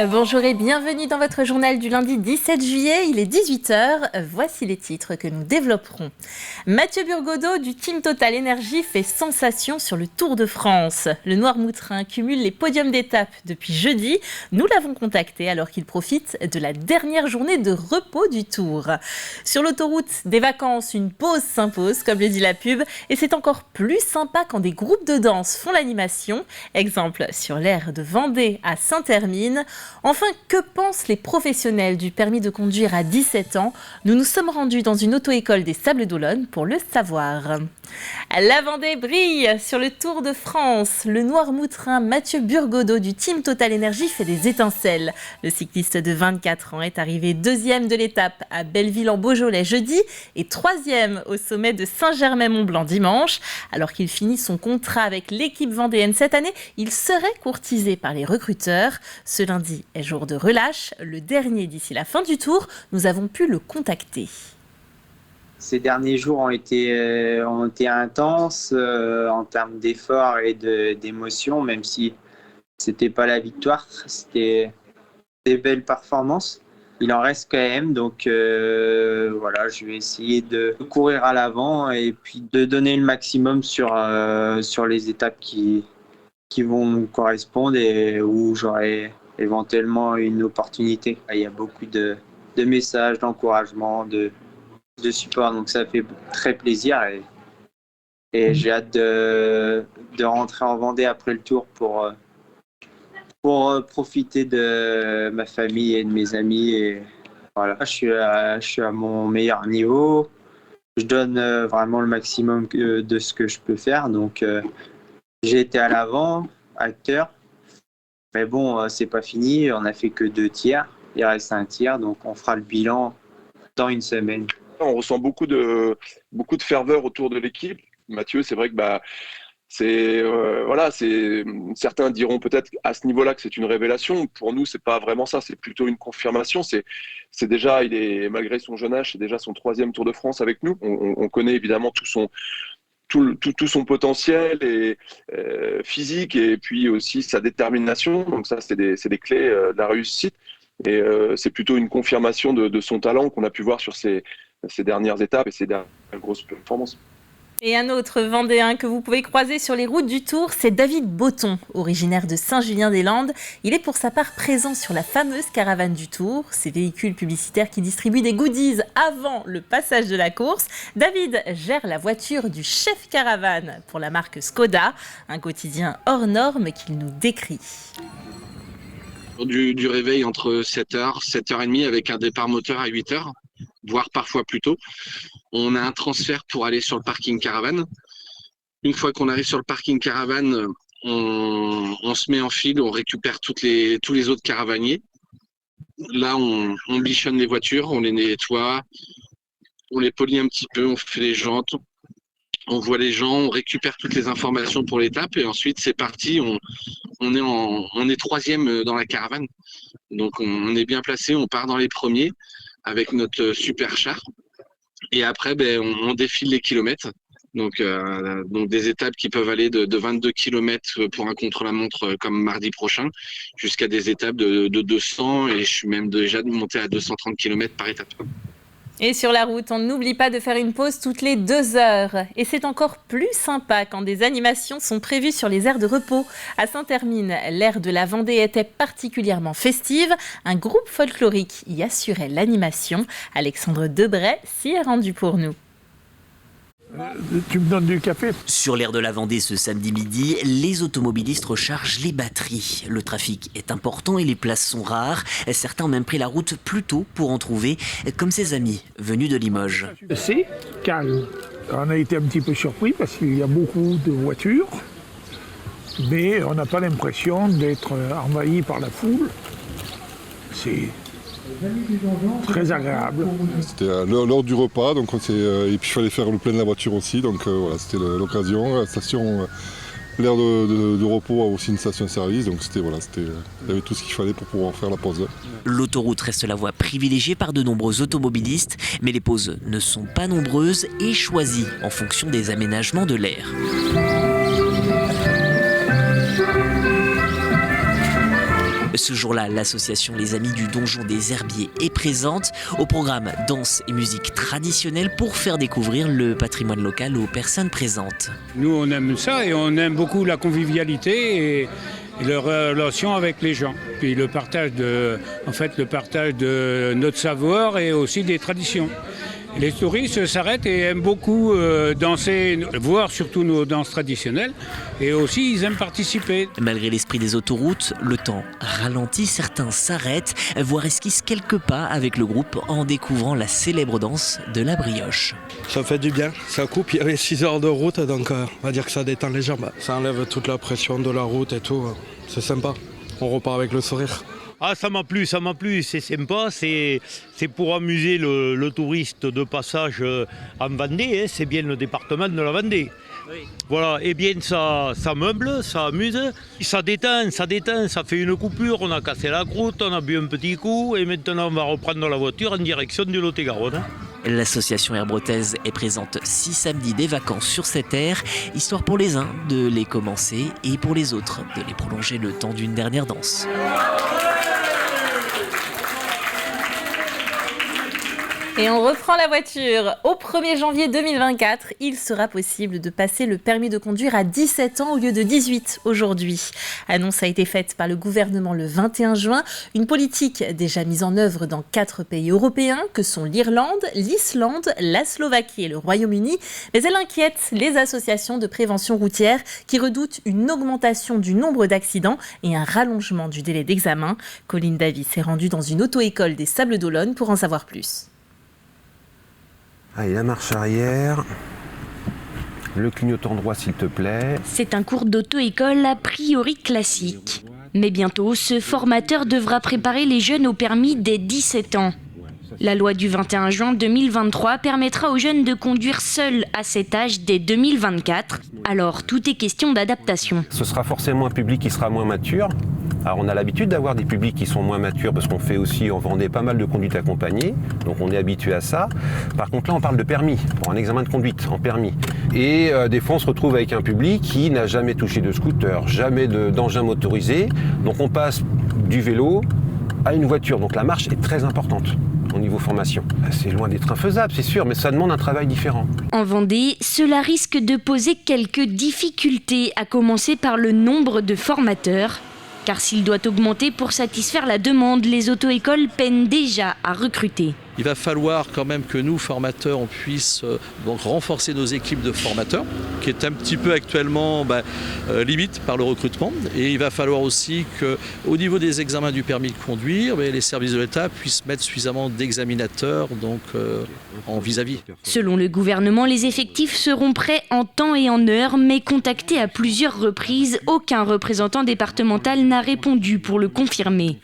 Bonjour et bienvenue dans votre journal du lundi 17 juillet, il est 18h. Voici les titres que nous développerons. Mathieu Burgodeau du Team Total Energy fait sensation sur le Tour de France. Le Noirmoutrin cumule les podiums d'étape depuis jeudi. Nous l'avons contacté alors qu'il profite de la dernière journée de repos du Tour. Sur l'autoroute des vacances, une pause s'impose, comme le dit la pub, et c'est encore plus sympa quand des groupes de danse font l'animation. Exemple sur l'aire de Vendée à Saint-Hermine. Enfin, que pensent les professionnels du permis de conduire à 17 ans ? Nous nous sommes rendus dans une auto-école des Sables d'Olonne pour le savoir. La Vendée brille sur le Tour de France. Le Noirmoutrin Mathieu Burgodeau du Team Total Energy fait des étincelles. Le cycliste de 24 ans est arrivé deuxième de l'étape à Belleville-en-Beaujolais jeudi et troisième au sommet de Saint-Germain-Mont-Blanc dimanche. Alors qu'il finit son contrat avec l'équipe vendéenne cette année, il serait courtisé par les recruteurs. Ce lundi est jour de relâche, le dernier d'ici la fin du Tour. Nous avons pu le contacter. Ces derniers jours ont été intenses en termes d'efforts et d'émotions, même si c'était pas la victoire, c'était des belles performances. Il en reste quand même, donc voilà, je vais essayer de courir à l'avant et puis de donner le maximum sur les étapes qui vont me correspondre et où j'aurai éventuellement une opportunité. Il y a beaucoup de messages, d'encouragement, de support, donc ça fait très plaisir et j'ai hâte de rentrer en Vendée après le Tour pour profiter de ma famille et de mes amis. Et voilà, je suis à mon meilleur niveau, je donne vraiment le maximum de ce que je peux faire, donc j'ai été à l'avant, acteur, mais bon, c'est pas fini, on a fait que 2 tiers, il reste un tiers, donc on fera le bilan dans une semaine. On ressent beaucoup de ferveur autour de l'équipe. Mathieu, c'est vrai que certains diront peut-être à ce niveau-là que c'est une révélation. Pour nous, c'est pas vraiment ça. C'est plutôt une confirmation. C'est déjà, malgré son jeune âge, c'est déjà son 3e Tour de France avec nous. On connaît évidemment tout son potentiel et physique et puis aussi sa détermination. Donc ça, c'est des clés de la réussite. Et c'est plutôt une confirmation de son talent qu'on a pu voir sur ces dernières étapes et ces dernières grosses performances. Et un autre Vendéen que vous pouvez croiser sur les routes du Tour, c'est David Botton, originaire de Saint-Julien-des-Landes. Il est pour sa part présent sur la fameuse caravane du Tour, ces véhicules publicitaires qui distribuent des goodies avant le passage de la course. David gère la voiture du chef caravane pour la marque Skoda, un quotidien hors norme qu'il nous décrit. Du réveil entre 7h, 7h30 avec un départ moteur à 8h, voire parfois plus tôt. On a un transfert pour aller sur le parking caravane. Une fois qu'on arrive sur le parking caravane, on se met en file, on récupère tous les autres caravaniers. Là, on bichonne les voitures, on les nettoie, on les polit un petit peu, on fait les jantes, on voit les gens, on récupère toutes les informations pour l'étape et ensuite c'est parti. On est 3e dans la caravane, donc on est bien placé, on part dans les premiers avec notre super char et après on défile les kilomètres, donc des étapes qui peuvent aller de 22 km pour un contre-la-montre comme mardi prochain jusqu'à des étapes de 200 et je suis même déjà monté à 230 km par étape. Et sur la route, on n'oublie pas de faire une pause toutes les 2 heures. Et c'est encore plus sympa quand des animations sont prévues sur les aires de repos. À Saint-Hermine, l'aire de la Vendée était particulièrement festive. Un groupe folklorique y assurait l'animation. Alexandre Debray s'y est rendu pour nous. Tu me donnes du café ? Sur l'aire de la Vendée ce samedi midi, les automobilistes rechargent les batteries. Le trafic est important et les places sont rares. Certains ont même pris la route plus tôt pour en trouver, comme ses amis venus de Limoges. C'est calme. On a été un petit peu surpris parce qu'il y a beaucoup de voitures, mais on n'a pas l'impression d'être envahi par la foule. C'est très agréable. C'était l'heure du repas, donc et puis il fallait faire le plein de la voiture aussi, donc voilà, c'était l'occasion. La station, l'aire de repos a aussi une station-service, donc il y avait tout ce qu'il fallait pour pouvoir faire la pause. L'autoroute reste la voie privilégiée par de nombreux automobilistes, mais les pauses ne sont pas nombreuses et choisies en fonction des aménagements de l'aire. Ce jour-là, l'association Les Amis du Donjon des Herbiers est présente. Au programme, danse et musique traditionnelle pour faire découvrir le patrimoine local aux personnes présentes. Nous, on aime ça et on aime beaucoup la convivialité et la relation avec les gens. Puis le partage de notre savoir et aussi des traditions. Les touristes s'arrêtent et aiment beaucoup danser, voir surtout nos danses traditionnelles. Et aussi, ils aiment participer. Malgré l'esprit des autoroutes, le temps ralentit, certains s'arrêtent, voire esquissent quelques pas avec le groupe en découvrant la célèbre danse de la brioche. Ça fait du bien, ça coupe, il y avait 6 heures de route, donc on va dire que ça détend les jambes. Ça enlève toute la pression de la route et tout, c'est sympa, on repart avec le sourire. Ah, ça m'a plu, c'est sympa, c'est pour amuser le touriste de passage en Vendée, c'est bien le département de la Vendée. Oui. Voilà, et bien ça meuble, ça amuse, ça détend, ça fait une coupure, on a cassé la croûte, on a bu un petit coup et maintenant on va reprendre la voiture en direction du Lot-et-Garonne. L'association Air Bretaise est présente 6 samedis des vacances sur cette aire, histoire pour les uns de les commencer et pour les autres de les prolonger le temps d'une dernière danse. Et on reprend la voiture. Au 1er janvier 2024, il sera possible de passer le permis de conduire à 17 ans au lieu de 18 aujourd'hui. Annonce a été faite par le gouvernement le 21 juin. Une politique déjà mise en œuvre dans 4 pays européens que sont l'Irlande, l'Islande, la Slovaquie et le Royaume-Uni. Mais elle inquiète les associations de prévention routière qui redoutent une augmentation du nombre d'accidents et un rallongement du délai d'examen. Colline Davis s'est rendue dans une auto-école des Sables d'Olonne pour en savoir plus. Allez, la marche arrière, le clignotant droit s'il te plaît. C'est un cours d'auto-école a priori classique. Mais bientôt, ce formateur devra préparer les jeunes au permis dès 17 ans. La loi du 21 juin 2023 permettra aux jeunes de conduire seuls à cet âge dès 2024. Alors, tout est question d'adaptation. Ce sera forcément un public qui sera moins mature. Alors on a l'habitude d'avoir des publics qui sont moins matures parce qu'on fait aussi, on vendait pas mal de conduite accompagnée, donc on est habitué à ça. Par contre là on parle de permis, pour un examen de conduite en permis. Et des fois on se retrouve avec un public qui n'a jamais touché de scooter, jamais d'engin motorisé, donc on passe du vélo à une voiture, donc la marche est très importante au niveau formation. C'est loin d'être infaisable, c'est sûr, mais ça demande un travail différent. En Vendée, cela risque de poser quelques difficultés, à commencer par le nombre de formateurs. Car s'il doit augmenter pour satisfaire la demande, les auto-écoles peinent déjà à recruter. Il va falloir quand même que nous, formateurs, on puisse donc renforcer nos équipes de formateurs, qui est un petit peu actuellement limite par le recrutement. Et il va falloir aussi qu'au niveau des examens du permis de conduire, les services de l'État puissent mettre suffisamment d'examinateurs en vis-à-vis. Selon le gouvernement, les effectifs seront prêts en temps et en heure, mais contactés à plusieurs reprises, aucun représentant départemental n'a répondu pour le confirmer.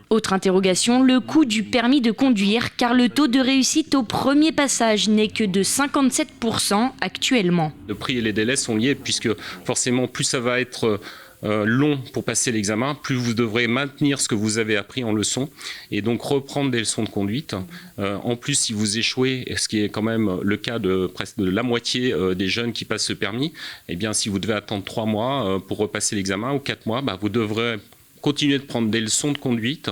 Autre interrogation, le coût du permis de conduire, car le taux de réussite au premier passage n'est que de 57% actuellement. Le prix et les délais sont liés puisque forcément plus ça va être long pour passer l'examen, plus vous devrez maintenir ce que vous avez appris en leçon et donc reprendre des leçons de conduite. En plus, si vous échouez, ce qui est quand même le cas de presque de la moitié des jeunes qui passent ce permis, eh bien si vous devez attendre 3 mois pour repasser l'examen ou 4 mois, vous devrez continuer de prendre des leçons de conduite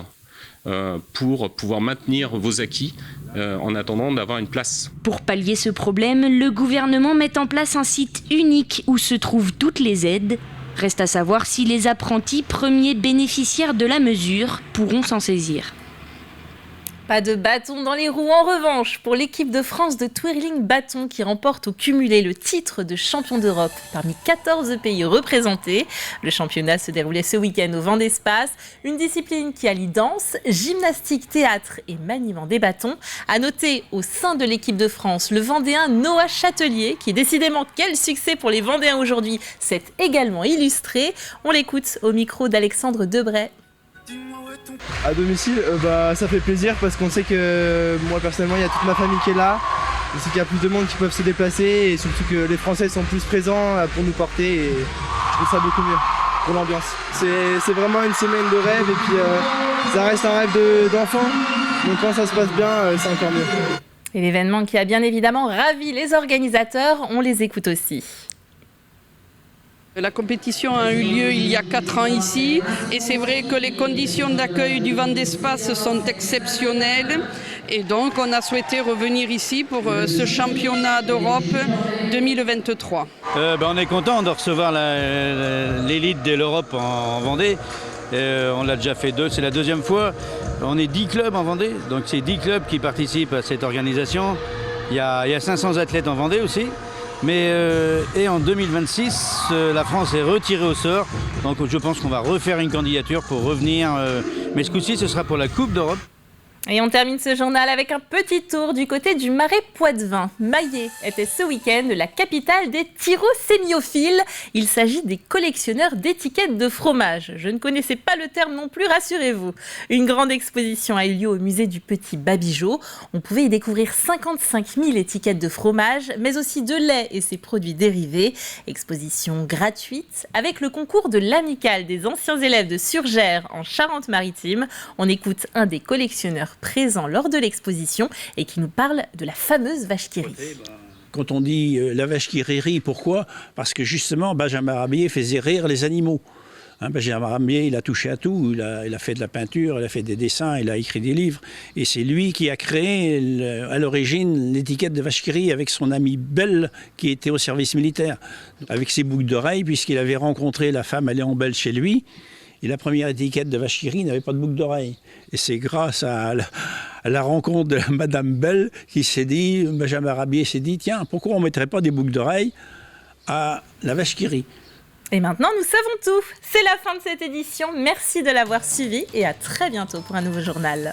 pour pouvoir maintenir vos acquis en attendant d'avoir une place. Pour pallier ce problème, le gouvernement met en place un site unique où se trouvent toutes les aides. Reste à savoir si les apprentis, premiers bénéficiaires de la mesure, pourront s'en saisir. Pas de bâton dans les roues en revanche pour l'équipe de France de twirling bâton qui remporte au cumulé le titre de champion d'Europe parmi 14 pays représentés. Le championnat se déroulait ce week-end au Vendée Space, une discipline qui allie danse, gymnastique, théâtre et maniement des bâtons. À noter au sein de l'équipe de France, le Vendéen Noah Châtelier qui décidément quel succès pour les Vendéens aujourd'hui s'est également illustré. On l'écoute au micro d'Alexandre Debray. À domicile, ça fait plaisir parce qu'on sait que moi personnellement il y a toute ma famille qui est là. Je sais qu'il y a plus de monde qui peuvent se déplacer et surtout que les Français sont plus présents pour nous porter et je trouve ça beaucoup mieux pour l'ambiance. C'est vraiment une semaine de rêve et puis ça reste un rêve d'enfant, donc quand ça se passe bien c'est encore mieux. Et l'événement qui a bien évidemment ravi les organisateurs, on les écoute aussi. La compétition a eu lieu il y a 4 ans ici et c'est vrai que les conditions d'accueil du Vendée Space sont exceptionnelles et donc on a souhaité revenir ici pour ce championnat d'Europe 2023. On est content de recevoir l'élite de l'Europe en Vendée. On l'a déjà fait 2, c'est la 2e fois. On est 10 clubs en Vendée, donc c'est 10 clubs qui participent à cette organisation. Il y a 500 athlètes en Vendée aussi. Et en 2026, la France est retirée au sort. Donc je pense qu'on va refaire une candidature pour revenir. Mais ce coup-ci, ce sera pour la Coupe d'Europe. Et on termine ce journal avec un petit tour du côté du Marais Poitevin. Maillé était ce week-end la capitale des tyrosémiophiles. Il s'agit des collectionneurs d'étiquettes de fromage. Je ne connaissais pas le terme non plus, rassurez-vous. Une grande exposition a eu lieu au musée du Petit Babigeot. On pouvait y découvrir 55 000 étiquettes de fromage, mais aussi de lait et ses produits dérivés. Exposition gratuite avec le concours de l'amicale des anciens élèves de Surgères en Charente-Maritime. On écoute un des collectionneurs présent lors de l'exposition et qui nous parle de la fameuse vache qui rit. Quand on dit la vache qui rit, pourquoi ? Parce que justement, Benjamin Rabier faisait rire les animaux. Benjamin Rabier, il a touché à tout, il a fait de la peinture, il a fait des dessins, il a écrit des livres. Et c'est lui qui a créé à l'origine l'étiquette de vache qui rit avec son ami Belle qui était au service militaire. Avec ses boucles d'oreilles, puisqu'il avait rencontré la femme Léon Belle chez lui. Et la première étiquette de vache qui rit n'avait pas de boucle d'oreille. Et c'est grâce à la rencontre de Madame Belle qui s'est dit, Benjamin Rabier s'est dit, tiens, pourquoi on ne mettrait pas des boucles d'oreille à la vache qui rit ? Et maintenant, nous savons tout. C'est la fin de cette édition. Merci de l'avoir suivi et à très bientôt pour un nouveau journal.